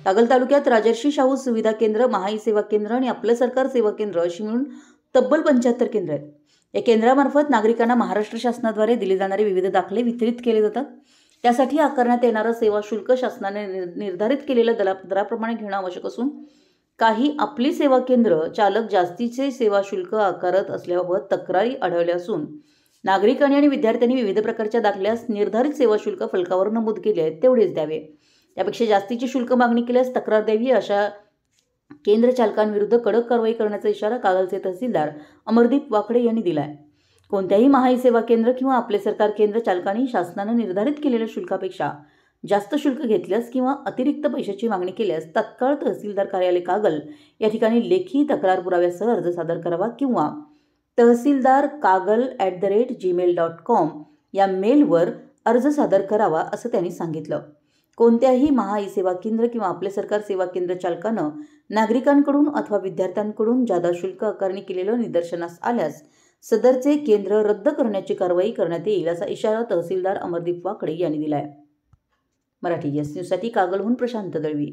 कागल तालुक्यात राजर्षी शाहू सुविधा केंद्र, महाई सेवा केंद्र आणि आपलं सरकार सेवा केंद्र अशी मिळून तब्बल 75 केंद्र आहेत. या केंद्रामार्फत नागरिकांना महाराष्ट्र शासनाद्वारे दिले जाणारे विविध दाखले वितरित केले जातात. त्यासाठी आकारण्यात येणारं सेवा शुल्क शासनाने निर्धारित केलेल्या दराप्रमाणे घेणं आवश्यक असून काही आपली सेवा केंद्र चालक जास्तीचे सेवा शुल्क आकारत असल्याबाबत तक्रारी आढळल्या असून नागरिकांनी आणि विद्यार्थ्यांनी विविध प्रकारच्या दाखल्यास निर्धारित सेवा शुल्क फलकावर नमूद केले आहे तेवढेच द्यावे. त्यापेक्षा जास्तीची शुल्क मागणी केल्यास तक्रार द्यावी. अशा केंद्र चालकांविरुद्ध कडक कारवाई करण्याचा इशारा कागलचे तहसीलदार अमरदीप वाकडे यांनी दिला आहे. कोणत्याही महाई सेवा केंद्र किंवा आपले सरकार केंद्र चालकांनी शासनाने निर्धारित केलेल्या शुल्कापेक्षा जास्त शुल्क घेतल्यास किंवा अतिरिक्त पैशाची मागणी केल्यास तत्काळ तहसीलदार कार्यालय कागल या ठिकाणी लेखी तक्रार पुराव्यासह अर्ज सादर करावा किंवा tahsildar.kagal@gmail.com या मेलवर अर्ज सादर करावा असं त्यांनी सांगितलं. कोणत्याही महाई सेवा केंद्र किंवा आपले सरकार सेवा केंद्र चालकानं नागरिकांकडून अथवा विद्यार्थ्यांकडून जादा शुल्क आकारणी केलेलं निदर्शनास आल्यास सदरचे केंद्र रद्द करण्याची कारवाई करण्यात येईल असा इशारा तहसीलदार अमरदीप वाकडे यांनी दिला आहे. मराठी एस न्यूजसाठी कागलहून प्रशांत दळवी.